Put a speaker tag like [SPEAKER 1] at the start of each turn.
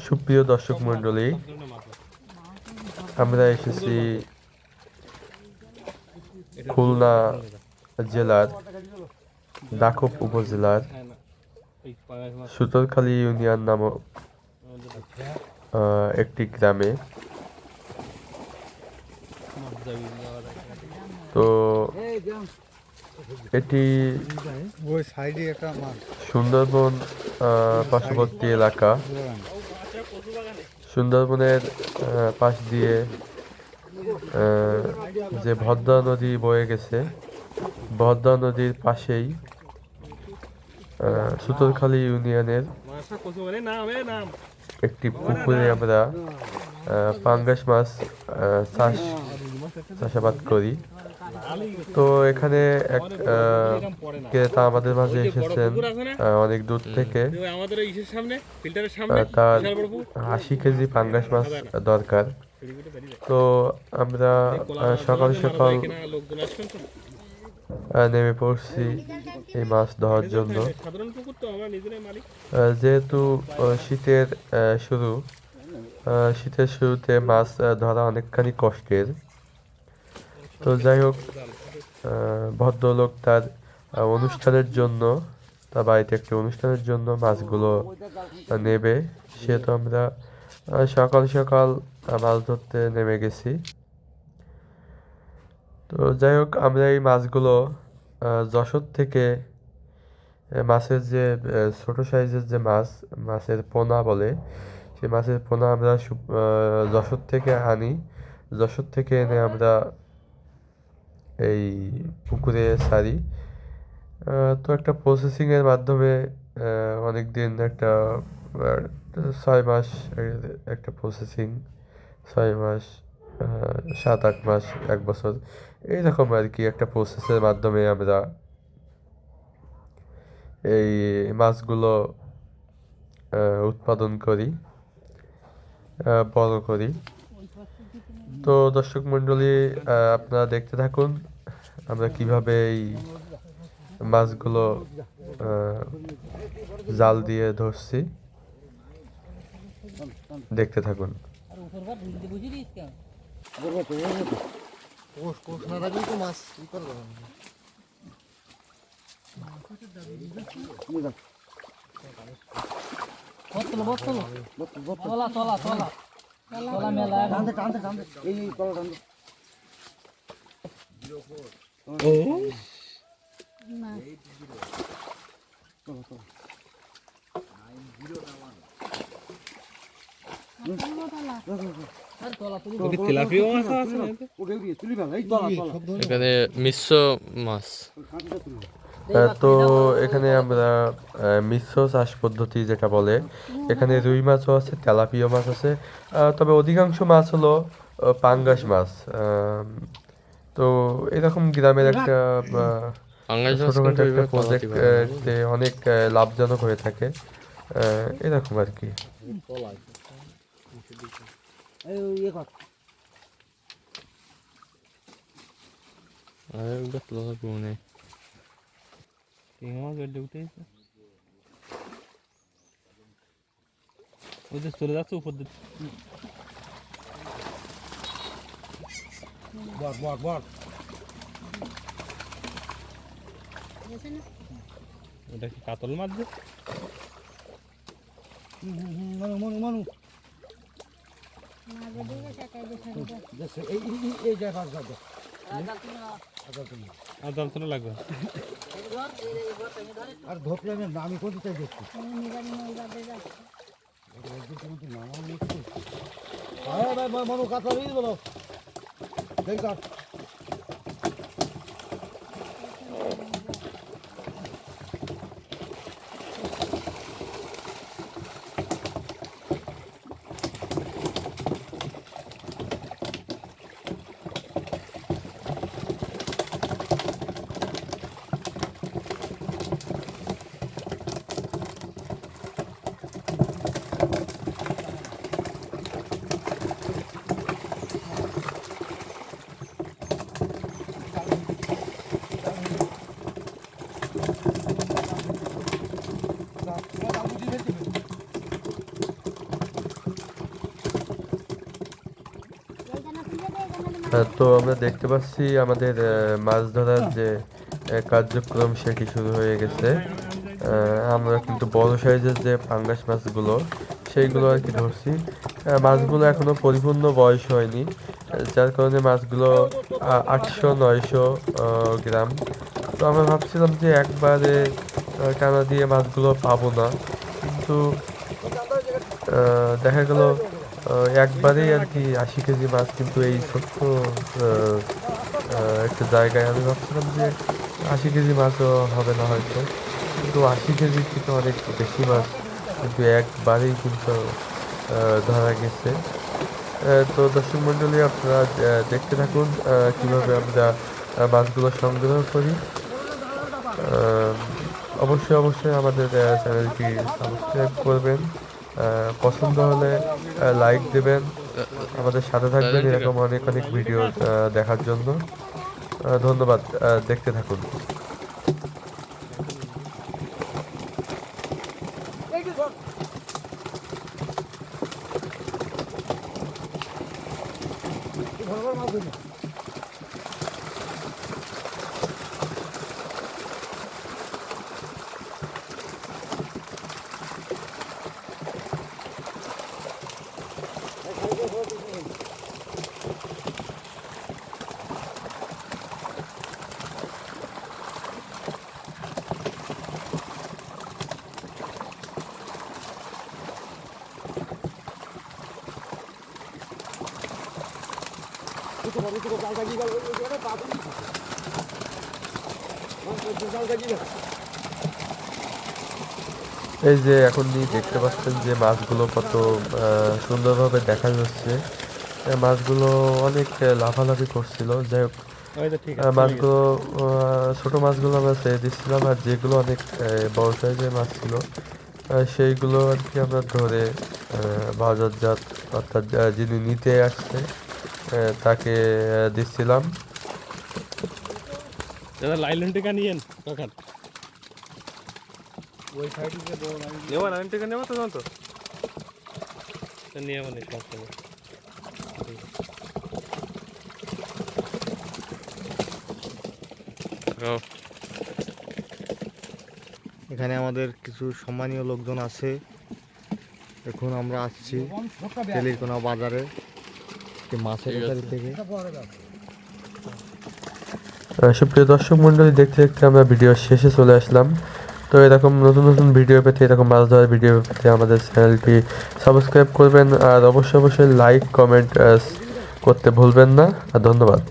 [SPEAKER 1] সুপ্রিয় দর্শক মণ্ডলী, আমরা এসেছি খুলনা জেলার দাখব উপজেলার সুতরখালী ইউনিয়ন নামক একটি গ্রামে। তো এটি সুন্দরবন পার্শ্ববর্তী এলাকা। সুন্দরবনের পাশ দিয়ে যে ভদ্রা নদী বয়ে গেছে, ভদ্রা নদীর পাশেই সুতরখালী ইউনিয়নের একটি পুকুরে আমরা পাঙ্গাস মাছ চাষাবাদ করি। তো এখানে এক ক্রেতা আমাদের মাঝে এসেছেন অনেক দূর থেকে। তার 80 কেজি পাঙ্গাস মাছ দরকার। তো আমরা সকাল সকাল নেমে পড়ছি এই মাছ ধরার জন্য। যেহেতু শীতের শুরুতে মাছ ধরা অনেকখানি কষ্টের। তো যাই হোক, ভদ্রলোক তার অনুষ্ঠানের জন্য, তার বাড়িতে একটি অনুষ্ঠানের জন্য মাছগুলো নেবে, সেহেতু আমরা সকাল সকাল মাছ ধরতে নেমে গেছি। তো যাই হোক, আমরা এই মাছগুলো যশোর থেকে মাছের যে ছোট সাইজের যে মাছের পোনা বলে, সেই মাছের পোনা আমরা যশোর থেকে আনি। যশোর থেকে এনে আমরা এই পুকুরে ছাড়ি। তো একটা প্রসেসিংয়ের মাধ্যমে অনেক দিন, 6 মাস একটা প্রসেসিং, 6 মাস, 7-8 মাস, 1 বছর, এইরকম আর কি একটা প্রসেসের মাধ্যমে আমরা এই মাছগুলো উৎপাদন করি, বড় করি। তো দর্শক মণ্ডলী, আপনারা দেখতে থাকুন আমরা কিভাবে এই মাছগুলো জাল দিয়ে ধরছি। দেখতে থাকুন।
[SPEAKER 2] এখানে মিশ্র মাছ।
[SPEAKER 1] তো এখানে আমরা মিশ্র চাষ পদ্ধতি যেটা বলে, এখানে রুই মাছও আছে, তেলাপিয়া মাছ আছে, তবে অধিকাংশ মাছ হলো পাঙ্গাস মাছ। তো এরকম গ্রামের একটা ছোটখাটো একটা প্রজেক্টে অনেক লাভজনক হয়ে থাকে, এরকম আর কি।
[SPEAKER 3] চলে যাচ্ছে উপর দিকে। এটা কি কাতল মাছ? লাগবে আর ধরলে আমি কোথায় চাই দেখছি মানু কাতলা বলো দেখ।
[SPEAKER 1] তো আমরা দেখতে পাচ্ছি আমাদের মাছ ধরার যে কার্যক্রম সেটি শুরু হয়ে গেছে। আমরা কিন্তু বড় সাইজের যে পাঙ্গাস মাছগুলো সেইগুলো আর কি ধরছি। মাছগুলো এখনো পরিপূর্ণ বয়স হয়নি, যার কারণে মাছগুলো 800-900 গ্রাম। তো আমরা ভাবছিলাম যে একবারে টানা দিয়ে মাছগুলো পাবো না, কিন্তু দেখা গেল একবারেই আর কি 80 কেজি মাছ। কিন্তু এই ছোট্ট আহ, একটা জায়গায় আমি ভাবছিলাম যে 80 কেজি মাছও হবে না হয়তো, কিন্তু 80 কেজির থেকে অনেক বেশি মাছ কিন্তু একবারেই কিন্তু ধরা গেছে। তো দর্শক মণ্ডলী, আপনারা দেখতে থাকুন কিভাবে আমরা মাছগুলো সংগ্রহ করি। আহ, অবশ্যই অবশ্যই আমাদের চ্যানেলটি সাবস্ক্রাইব করবেন, পছন্দ হলে লাইক দেবেন, আমাদের সাথে থাকবেন এরকম অনেক অনেক ভিডিও দেখার জন্য। ধন্যবাদ, দেখতে থাকুন। এই যে এখন দেখতে পাচ্ছেন যে মাছগুলো কত সুন্দরভাবে দেখা যাচ্ছে। মাছগুলো অনেক লাফালাফি করছিল। যাই হোক, মাছগুলো ছোট মাছগুলো আমরা ছেড়ে দিচ্ছিলাম, আর যেগুলো অনেক বড় সাইজের মাছ ছিল সেইগুলো আর কি আমরা ধরে বাজারজাত, অর্থাৎ যিনি নিতে আসছে তাকে দিচ্ছিলাম।
[SPEAKER 3] দাদা লাইন টেকা নিয়েন তখন ওই সাইডে যে বড় নেওয়া লাইন টেকা নেওয়া তো জানো তো নিয়ে মানে সমস্যা নেই।
[SPEAKER 4] এখানে আমাদের কিছু সম্মানীয় লোকজন আছে। এখন আমরা আসছি তেলিরকোনা বাজারে মাছের ব্যাপারি থেকে।
[SPEAKER 1] সুপ্রিয় দর্শক মণ্ডলী, দেখতে দেখতে আমরা ভিডিও শেষে চলে আসলাম। তো এরকম নতুন নতুন ভিডিও পেতে, এরকম মাছ ধরার ভিডিও পেতে আমাদের চ্যানেলটি সাবস্ক্রাইব করবেন, আর অবশ্যই অবশ্যই লাইক কমেন্ট করতে ভুলবেন না। আর ধন্যবাদ।